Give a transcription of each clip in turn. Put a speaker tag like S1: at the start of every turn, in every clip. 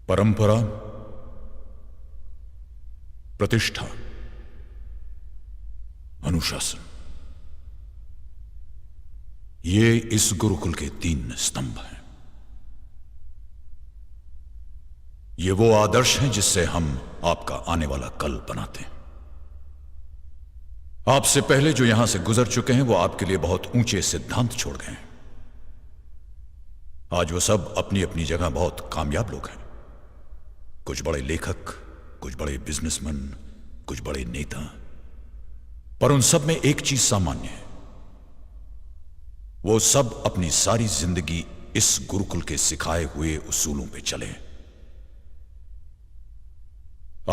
S1: परंपरा, प्रतिष्ठा, अनुशासन, ये इस गुरुकुल के 3 स्तंभ हैं। ये वो आदर्श हैं जिससे हम आपका आने वाला कल बनाते हैं। आपसे पहले जो यहां से गुजर चुके हैं वो आपके लिए बहुत ऊंचे सिद्धांत छोड़ गए हैं। आज वो सब अपनी अपनी जगह बहुत कामयाब लोग हैं। कुछ बड़े लेखक, कुछ बड़े बिजनेसमैन, कुछ बड़े नेता, पर उन सब में एक चीज सामान्य है। वो सब अपनी सारी जिंदगी इस गुरुकुल के सिखाए हुए उसूलों पे चले।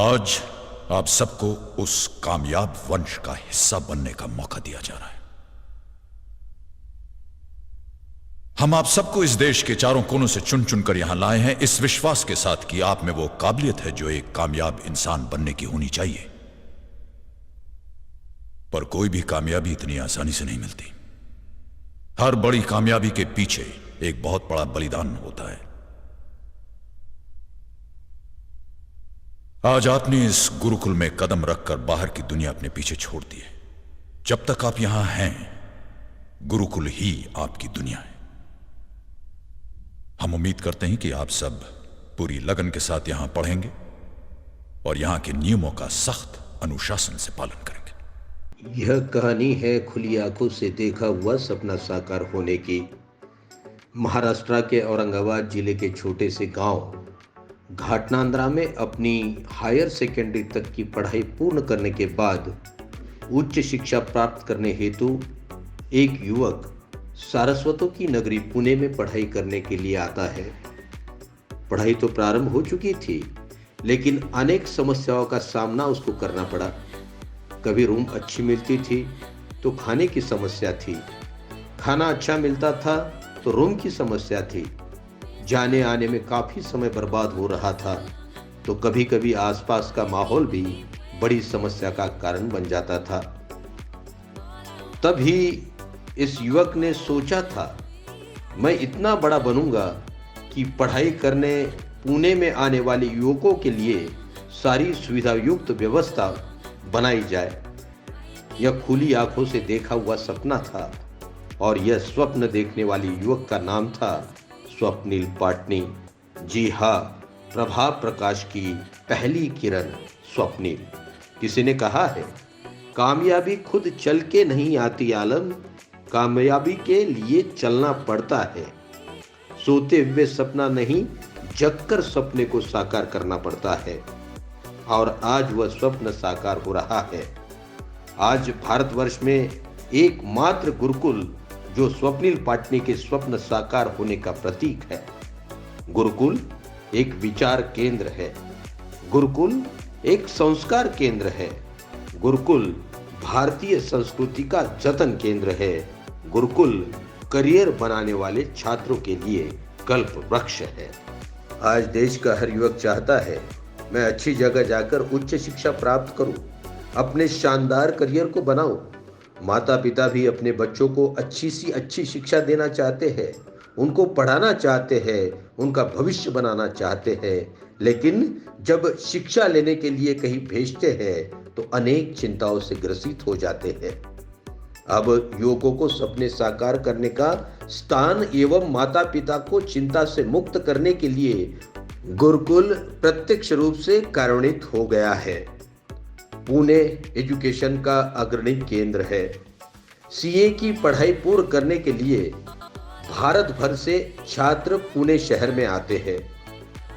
S1: आज आप सबको उस कामयाब वंश का हिस्सा बनने का मौका दिया जा रहा है। हम आप सबको इस देश के चारों कोनों से चुन चुनकर यहां लाए हैं, इस विश्वास के साथ कि आप में वो काबिलियत है जो एक कामयाब इंसान बनने की होनी चाहिए। पर कोई भी कामयाबी इतनी आसानी से नहीं मिलती। हर बड़ी कामयाबी के पीछे एक बहुत बड़ा बलिदान होता है। आज आपने इस गुरुकुल में कदम रखकर बाहर की दुनिया अपने पीछे छोड़ दी है। जब तक आप यहां हैं, गुरुकुल ही आपकी दुनिया है। हम उम्मीद करते हैं कि आप सब पूरी लगन के साथ यहां पढ़ेंगे और यहां के नियमों का सख्त अनुशासन से पालन करेंगे।
S2: यह कहानी है खुली आंखों से देखा हुआ सपना साकार होने की। महाराष्ट्र के औरंगाबाद जिले के छोटे से गांव घाटनांद्रा में अपनी हायर सेकेंडरी तक की पढ़ाई पूर्ण करने के बाद उच्च शिक्षा प्राप्त करने हेतु एक युवक सारस्वतों की नगरी पुणे में पढ़ाई करने के लिए आता है। पढ़ाई तो प्रारंभ हो चुकी थी, लेकिन अनेक समस्याओं का सामना उसको करना पड़ा। कभी रूम अच्छी मिलती थी तो खाने की समस्या थी, खाना अच्छा मिलता था तो रूम की समस्या थी, जाने आने में काफी समय बर्बाद हो रहा था, तो कभी कभी आसपास का माहौल भी बड़ी समस्या का कारण बन जाता था। तभी इस युवक ने सोचा था, मैं इतना बड़ा बनूंगा कि पढ़ाई करने पुणे में आने वाले युवकों के लिए सारी सुविधा युक्त व्यवस्था बनाई जाए। यह खुली आंखों से देखा हुआ सपना था और यह स्वप्न देखने वाले युवक का नाम था स्वप्निल पाटनी। जी हाँ, प्रभाव प्रकाश की पहली किरण स्वप्निल। किसी ने कहा है, कामयाबी खुद चल के नहीं आती आलम, कामयाबी के लिए चलना पड़ता है। सोते हुए सपना नहीं, जगकर सपने को साकार करना पड़ता है। और आज वह स्वप्न साकार हो रहा है। आज भारतवर्ष में एकमात्र गुरुकुल जो स्वप्निल पाटनी के स्वप्न साकार होने का प्रतीक है। गुरुकुल एक विचार केंद्र है, गुरुकुल एक संस्कार केंद्र है, गुरुकुल भारतीय संस्कृति का जतन केंद्र है, गुरुकुल करियर बनाने वाले छात्रों के लिए कल्प वृक्ष है। आज देश का हर युवक चाहता है, मैं अच्छी जगह जाकर उच्च शिक्षा प्राप्त करूं, अपने शानदार करियर को बनाऊं। माता पिता भी अपने बच्चों को अच्छी सी अच्छी शिक्षा देना चाहते हैं, उनको पढ़ाना चाहते हैं, उनका भविष्य बनाना चाहते हैं। लेकिन जब शिक्षा लेने के लिए कहीं भेजते हैं तो अनेक चिंताओं से ग्रसित हो जाते हैं। अब युवकों को सपने साकार करने का स्थान एवं माता पिता को चिंता से मुक्त करने के लिए गुरुकुल प्रत्यक्ष रूप से कार्यान्वित हो गया है। पुणे एजुकेशन का अग्रणी केंद्र है। सीए की पढ़ाई पूर्ण करने के लिए भारत भर से छात्र पुणे शहर में आते हैं।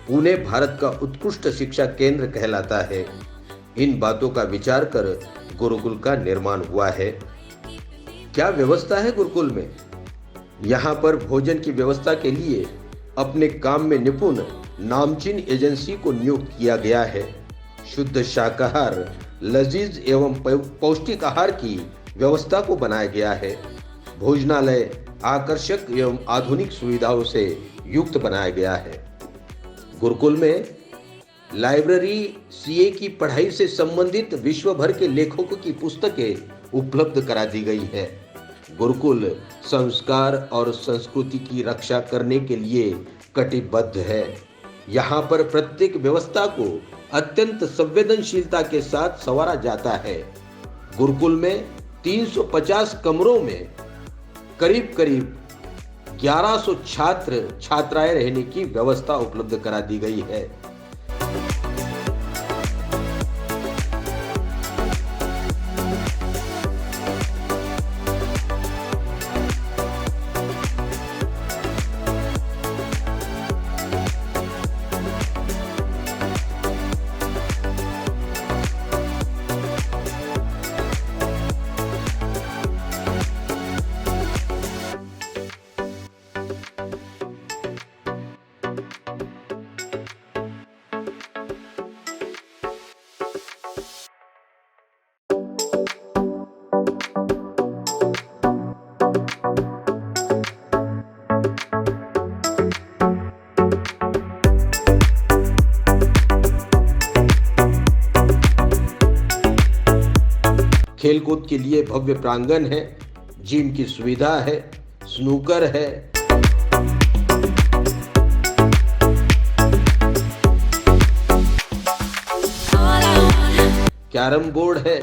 S2: पुणे भारत का उत्कृष्ट शिक्षा केंद्र कहलाता है। इन बातों का विचार कर गुरुकुल का निर्माण हुआ है। क्या व्यवस्था है गुरुकुल में? यहाँ पर भोजन की व्यवस्था के लिए अपने काम में निपुण नामचीन एजेंसी को नियुक्त किया गया है। शुद्ध शाकाहार, लजीज एवं पौष्टिक आहार की व्यवस्था को बनाया गया है। भोजनालय आकर्षक एवं आधुनिक सुविधाओं से युक्त बनाया गया है। गुरुकुल में लाइब्रेरी सीए की पढ़ाई से संबंधित विश्व भर के लेखकों की पुस्तकें उपलब्ध करा दी गई है। गुरुकुल संस्कार और संस्कृति की रक्षा करने के लिए कटिबद्ध है। यहाँ पर प्रत्येक व्यवस्था को अत्यंत संवेदनशीलता के साथ संवारा जाता है। गुरुकुल में 350 कमरों में करीब करीब 1100 छात्र छात्राएं रहने की व्यवस्था उपलब्ध करा दी गई है। खेलकूद के लिए भव्य प्रांगण है, जिम की सुविधा है, स्नूकर है, कैरम बोर्ड है,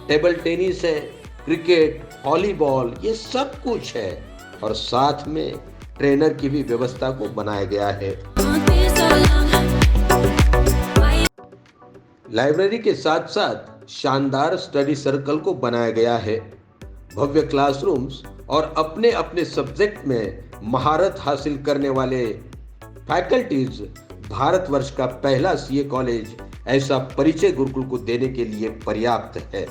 S2: टेबल टेनिस है, क्रिकेट, वॉलीबॉल, ये सब कुछ है और साथ में ट्रेनर की भी व्यवस्था को बनाया गया है। लाइब्रेरी के साथ साथ शानदार स्टडी सर्कल को बनाया गया है। भव्य क्लासरूम्स और अपने अपने सब्जेक्ट में महारत हासिल करने वाले फैकल्टीज भारतवर्ष का पहला सीए कॉलेज ऐसा परिचय गुरुकुल को देने के लिए पर्याप्त है।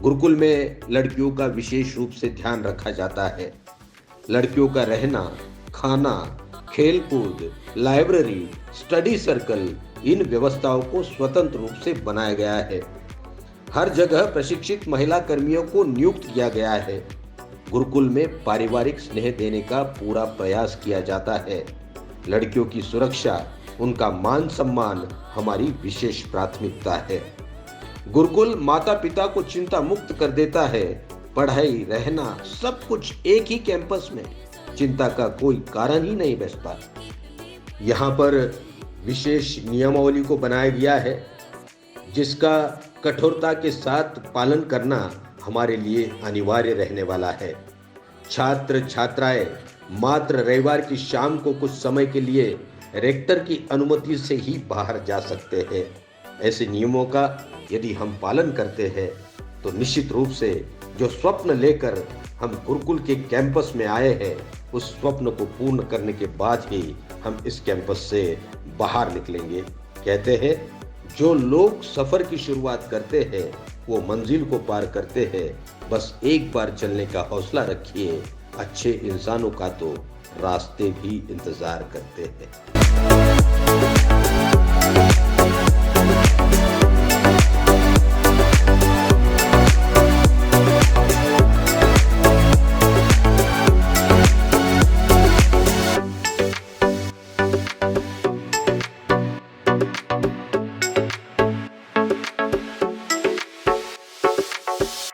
S2: गुरुकुल में लड़कियों का विशेष रूप से ध्यान रखा जाता है। लड़कियों का रहना, खाना, खेलकूद, लाइब्रेरी, स्टडी सर्कल, इन व्यवस्थाओं को स्वतंत्र रूप से बनाया गया है। हर जगह प्रशिक्षित महिला कर्मियों को नियुक्त किया गया है। गुरुकुल में पारिवारिक स्नेह देने का पूरा प्रयास किया जाता है। लड़कियों की सुरक्षा, उनका मान सम्मान हमारी विशेष प्राथमिकता है। गुरुकुल माता पिता को चिंता मुक्त कर देता है। पढ़ाई, रहना, सब कुछ एक ही कैंपस में, चिंता का कोई कारण ही नहीं बचता। यहाँ पर विशेष नियमावली को बनाया गया है, जिसका कठोरता के साथ पालन करना हमारे लिए अनिवार्य रहने वाला है। छात्र छात्राएं मात्र रविवार की शाम को कुछ समय के लिए रेक्टर की अनुमति से ही बाहर जा सकते हैं। ऐसे नियमों का यदि हम पालन करते हैं तो निश्चित रूप से जो स्वप्न लेकर हम गुरुकुल के कैंपस में आए हैं, उस स्वप्न को पूर्ण करने के बाद ही हम इस कैंपस से बाहर निकलेंगे। कहते हैं, जो लोग सफर की शुरुआत करते हैं वो मंजिल को पार करते हैं। बस एक बार चलने का हौसला रखिए, अच्छे इंसानों का तो रास्ते भी इंतजार करते हैं।